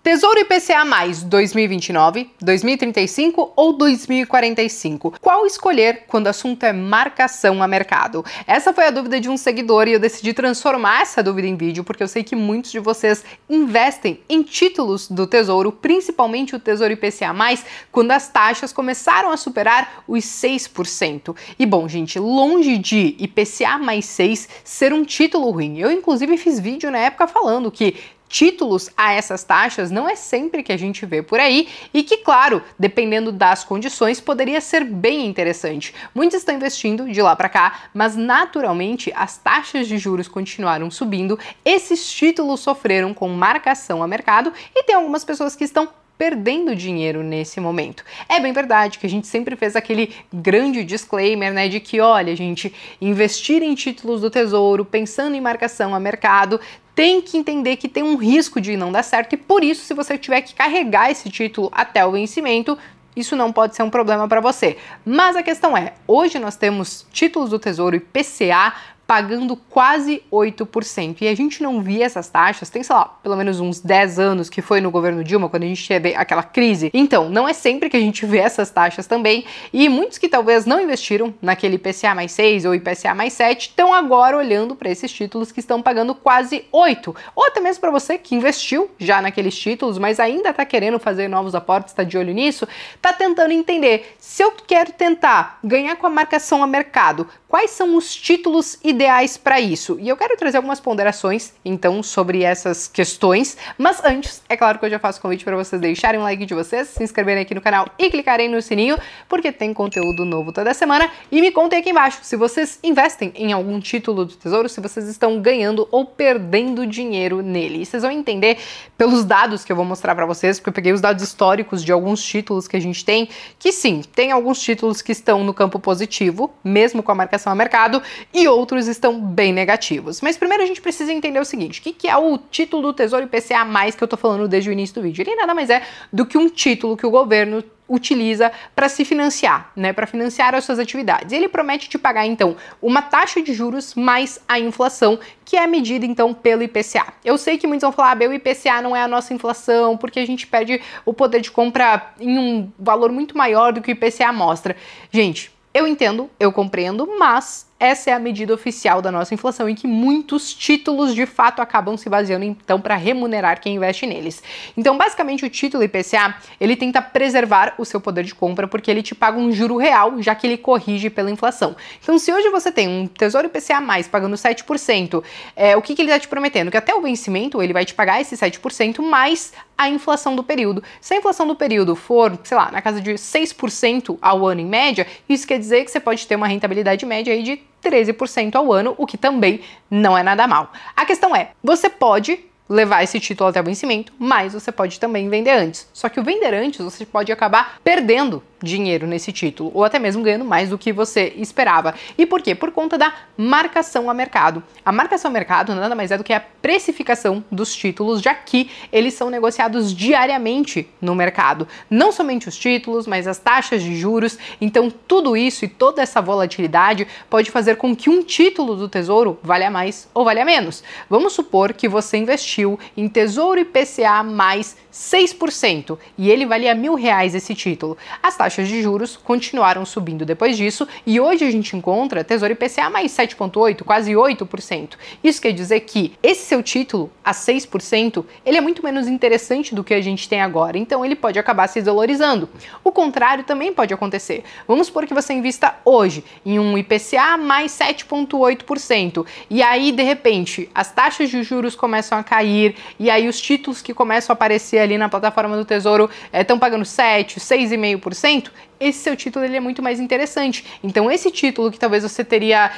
Tesouro IPCA+, 2029, 2035 ou 2045? Qual escolher quando o assunto é marcação a mercado? Essa foi a dúvida de um seguidor e eu decidi transformar essa dúvida em vídeo porque eu sei que muitos de vocês investem em títulos do Tesouro, principalmente o Tesouro IPCA+, quando as taxas começaram a superar os 6%. E bom, gente, longe de IPCA mais 6 ser um título ruim. Eu inclusive fiz vídeo na época falando que títulos a essas taxas não é sempre que a gente vê por aí e que, claro, dependendo das condições, poderia ser bem interessante. Muitos estão investindo de lá para cá, mas naturalmente as taxas de juros continuaram subindo, esses títulos sofreram com marcação a mercado e tem algumas pessoas que estão perdendo dinheiro nesse momento. É bem verdade que a gente sempre fez aquele grande disclaimer, né, de que, olha, gente, investir em títulos do Tesouro, pensando em marcação a mercado, tem que entender que tem um risco de não dar certo e por isso, se você tiver que carregar esse título até o vencimento, isso não pode ser um problema para você. Mas a questão é, hoje nós temos títulos do Tesouro IPCA pagando quase 8%. E a gente não via essas taxas, tem, sei lá, pelo menos uns 10 anos que foi no governo Dilma, quando a gente teve aquela crise. Então, não é sempre que a gente vê essas taxas também. E muitos que talvez não investiram naquele IPCA mais 6 ou IPCA mais 7, estão agora olhando para esses títulos que estão pagando quase 8%. Ou até mesmo para você que investiu já naqueles títulos, mas ainda está querendo fazer novos aportes, está de olho nisso, está tentando entender, se eu quero tentar ganhar com a marcação a mercado, quais são os títulos ideais para isso? E eu quero trazer algumas ponderações, então, sobre essas questões, mas antes, é claro que eu já faço convite para vocês deixarem um like de vocês, se inscreverem aqui no canal e clicarem no sininho, porque tem conteúdo novo toda semana, e me contem aqui embaixo se vocês investem em algum título do Tesouro, se vocês estão ganhando ou perdendo dinheiro nele. E vocês vão entender pelos dados que eu vou mostrar para vocês, porque eu peguei os dados históricos de alguns títulos que a gente tem, que sim, tem alguns títulos que estão no campo positivo, mesmo com a marcação a mercado, e outros estão bem negativos. Mas primeiro a gente precisa entender o seguinte, o que é o título do Tesouro IPCA+, que eu tô falando desde o início do vídeo? Ele nada mais é do que um título que o governo utiliza para se financiar, né, para financiar as suas atividades. Ele promete te pagar, então, uma taxa de juros mais a inflação, que é medida, então, pelo IPCA. Eu sei que muitos vão falar, o IPCA não é a nossa inflação, porque a gente perde o poder de compra em um valor muito maior do que o IPCA mostra. Gente, eu entendo, eu compreendo, mas essa é a medida oficial da nossa inflação em que muitos títulos de fato acabam se baseando então para remunerar quem investe neles. Então, basicamente, o título IPCA, ele tenta preservar o seu poder de compra porque ele te paga um juro real, já que ele corrige pela inflação. Então, se hoje você tem um Tesouro IPCA+, pagando 7%, o que ele está te prometendo? Que até o vencimento ele vai te pagar esse 7% mais a inflação do período. Se a inflação do período for, sei lá, na casa de 6% ao ano em média, isso quer dizer que você pode ter uma rentabilidade média aí de 13% ao ano, o que também não é nada mal. A questão é, você pode levar esse título até o vencimento, mas você pode também vender antes. Só que o vender antes, você pode acabar perdendo dinheiro nesse título, ou até mesmo ganhando mais do que você esperava. E por quê? Por conta da marcação a mercado. A marcação a mercado nada mais é do que a precificação dos títulos, já que eles são negociados diariamente no mercado. Não somente os títulos, mas as taxas de juros. Então, tudo isso e toda essa volatilidade pode fazer com que um título do Tesouro valha mais ou valha menos. Vamos supor que você investiu em Tesouro IPCA mais 6% e ele valia R$1.000 esse título. As taxas de juros continuaram subindo depois disso e hoje a gente encontra Tesouro IPCA mais 7,8%, quase 8%. Isso quer dizer que esse seu título a 6%, ele é muito menos interessante do que a gente tem agora, então ele pode acabar se desvalorizando. O contrário também pode acontecer. Vamos supor que você invista hoje em um IPCA mais 7,8% e aí, de repente, as taxas de juros começam a cair e aí os títulos que começam a aparecer ali na plataforma do Tesouro estão pagando 7%, 6,5%, esse seu título ele é muito mais interessante. Então esse título que talvez você teria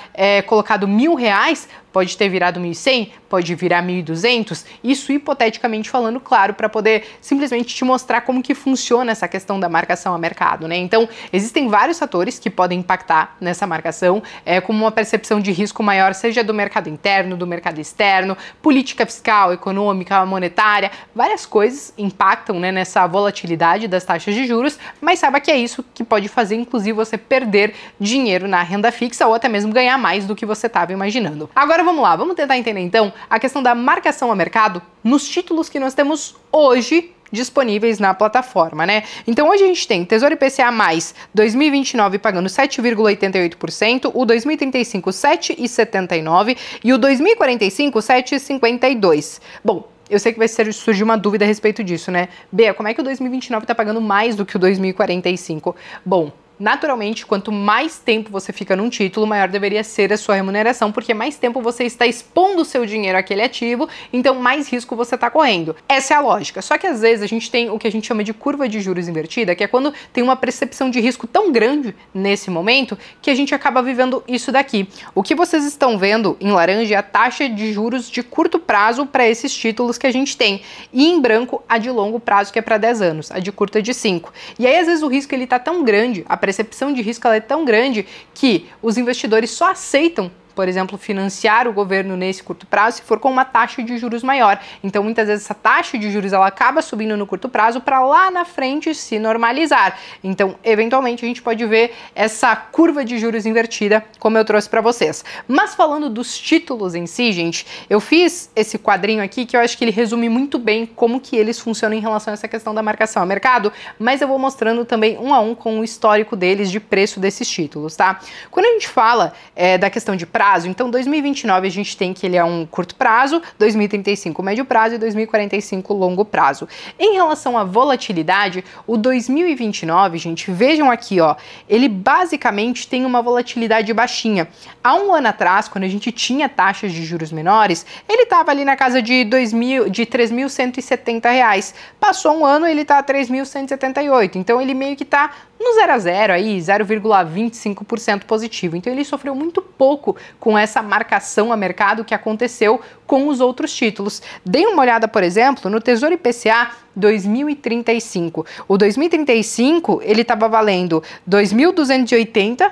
colocado R$1.000, pode ter virado 1.100, pode virar 1.200, isso hipoteticamente falando, claro, para poder simplesmente te mostrar como que funciona essa questão da marcação a mercado, né? Então, existem vários fatores que podem impactar nessa marcação, como uma percepção de risco maior, seja do mercado interno, do mercado externo, política fiscal, econômica, monetária, várias coisas impactam, né, nessa volatilidade das taxas de juros, mas saiba que é isso que pode fazer, inclusive, você perder dinheiro na renda fixa ou até mesmo ganhar mais do que você estava imaginando. Agora vamos lá, vamos tentar entender então a questão da marcação a mercado nos títulos que nós temos hoje disponíveis na plataforma, né? Então hoje a gente tem Tesouro IPCA+, 2029 pagando 7,88%, o 2035 7,79% e o 2045 7,52%. Bom, eu sei que vai surgir uma dúvida a respeito disso, né? Bea, como é que o 2029 está pagando mais do que o 2045? Bom, naturalmente, quanto mais tempo você fica num título, maior deveria ser a sua remuneração, porque mais tempo você está expondo o seu dinheiro àquele ativo, então mais risco você está correndo. Essa é a lógica. Só que às vezes a gente tem o que a gente chama de curva de juros invertida, que é quando tem uma percepção de risco tão grande nesse momento que a gente acaba vivendo isso daqui. O que vocês estão vendo em laranja é a taxa de juros de curto prazo para esses títulos que a gente tem. E em branco, a de longo prazo, que é para 10 anos, a de curto é de 5. E aí às vezes o risco ele tá tão grande, a percepção de risco ela é tão grande que os investidores só aceitam, por exemplo, financiar o governo nesse curto prazo se for com uma taxa de juros maior. Então, muitas vezes essa taxa de juros ela acaba subindo no curto prazo para lá na frente se normalizar. Então, eventualmente, a gente pode ver essa curva de juros invertida, como eu trouxe para vocês. Mas falando dos títulos em si, gente, eu fiz esse quadrinho aqui que eu acho que ele resume muito bem como que eles funcionam em relação a essa questão da marcação a mercado, mas eu vou mostrando também um a um com o histórico deles de preço desses títulos, tá? Quando a gente fala da questão de prazo, então 2029 a gente tem que ele é um curto prazo, 2035 médio prazo e 2045 longo prazo. Em relação à volatilidade, o 2029, gente, vejam aqui, ó, ele basicamente tem uma volatilidade baixinha. Há um ano atrás, quando a gente tinha taxas de juros menores, ele estava ali na casa de R$3.170. Passou um ano, ele está a 3.178. Então ele meio que está no 0 a 0 aí, 0,25% positivo. Então ele sofreu muito pouco com essa marcação a mercado que aconteceu com os outros títulos. Deem uma olhada, por exemplo, no Tesouro IPCA 2035. O 2035, ele estava valendo R$ 2.280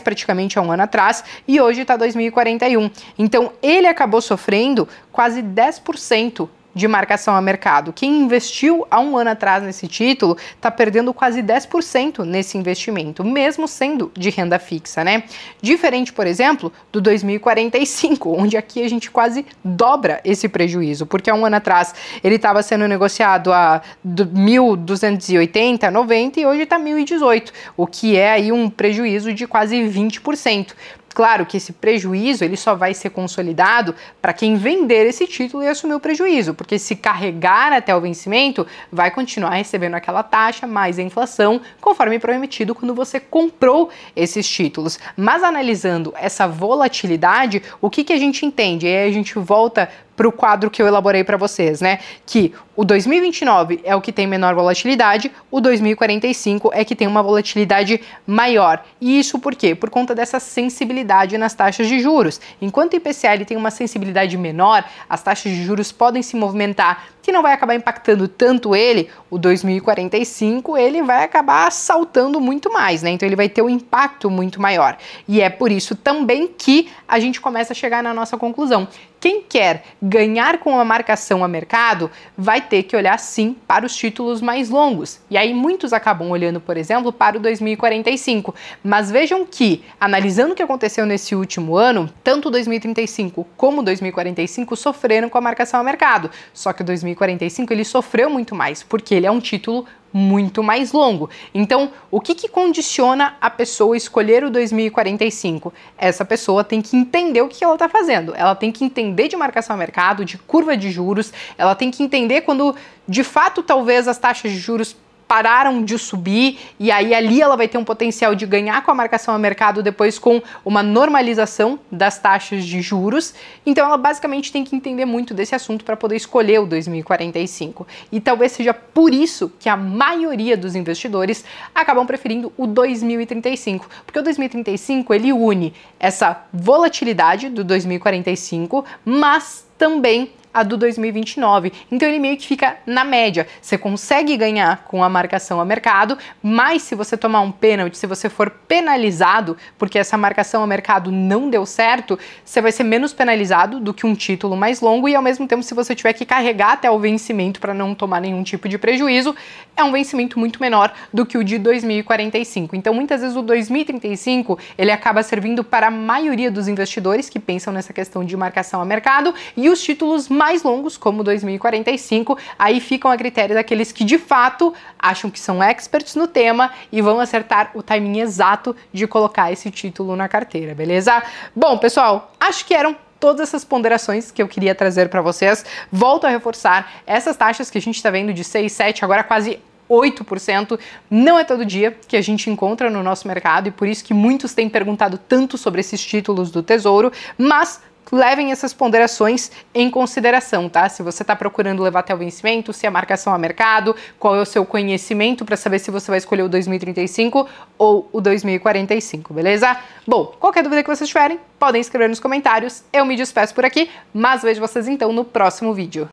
praticamente há um ano atrás, e hoje está 2041. Então ele acabou sofrendo quase 10% de marcação a mercado. Quem investiu há um ano atrás nesse título está perdendo quase 10% nesse investimento, mesmo sendo de renda fixa, né? Diferente, por exemplo, do 2045, onde aqui a gente quase dobra esse prejuízo, porque há um ano atrás ele estava sendo negociado a 1.280, 90 e hoje está 1.018, o que é aí um prejuízo de quase 20%. Claro que esse prejuízo ele só vai ser consolidado para quem vender esse título e assumir o prejuízo, porque se carregar até o vencimento, vai continuar recebendo aquela taxa mais a inflação, conforme prometido quando você comprou esses títulos. Mas analisando essa volatilidade, o que a gente entende? E aí a gente volta para o quadro que eu elaborei para vocês, né? Que o 2029 é o que tem menor volatilidade, o 2045 é que tem uma volatilidade maior. E isso por quê? Por conta dessa sensibilidade nas taxas de juros. Enquanto o IPCA ele tem uma sensibilidade menor, as taxas de juros podem se movimentar, que não vai acabar impactando tanto ele, o 2045 ele vai acabar saltando muito mais, né? Então ele vai ter um impacto muito maior. E é por isso também que a gente começa a chegar na nossa conclusão. Quem quer ganhar com a marcação a mercado vai ter que olhar sim para os títulos mais longos. E aí muitos acabam olhando, por exemplo, para o 2045. Mas vejam que, analisando o que aconteceu nesse último ano, tanto o 2035 como o 2045 sofreram com a marcação a mercado. Só que o 2045 ele sofreu muito mais, porque ele é um título muito mais longo. Então, o que condiciona a pessoa escolher o 2045? Essa pessoa tem que entender o que ela está fazendo. Ela tem que entender de marcação a mercado, de curva de juros, ela tem que entender quando, de fato, talvez as taxas de juros pararam de subir e aí ali ela vai ter um potencial de ganhar com a marcação a mercado depois com uma normalização das taxas de juros. Então ela basicamente tem que entender muito desse assunto para poder escolher o 2045. E talvez seja por isso que a maioria dos investidores acabam preferindo o 2035, porque o 2035 ele une essa volatilidade do 2045, mas também a do 2029. Então ele meio que fica na média. Você consegue ganhar com a marcação a mercado, mas se você tomar um pênalti, se você for penalizado porque essa marcação a mercado não deu certo, você vai ser menos penalizado do que um título mais longo e ao mesmo tempo se você tiver que carregar até o vencimento para não tomar nenhum tipo de prejuízo, é um vencimento muito menor do que o de 2045. Então muitas vezes o 2035 ele acaba servindo para a maioria dos investidores que pensam nessa questão de marcação a mercado e os títulos mais mais longos, como 2045, aí ficam a critério daqueles que de fato acham que são experts no tema e vão acertar o timing exato de colocar esse título na carteira, beleza? Bom, pessoal, acho que eram todas essas ponderações que eu queria trazer para vocês. Volto a reforçar, essas taxas que a gente está vendo de 6, 7, agora quase 8%, não é todo dia que a gente encontra no nosso mercado e por isso que muitos têm perguntado tanto sobre esses títulos do Tesouro, mas levem essas ponderações em consideração, tá? Se você está procurando levar até o vencimento, se é marcação a mercado, qual é o seu conhecimento para saber se você vai escolher o 2035 ou o 2045, beleza? Bom, qualquer dúvida que vocês tiverem, podem escrever nos comentários. Eu me despeço por aqui, mas vejo vocês então no próximo vídeo.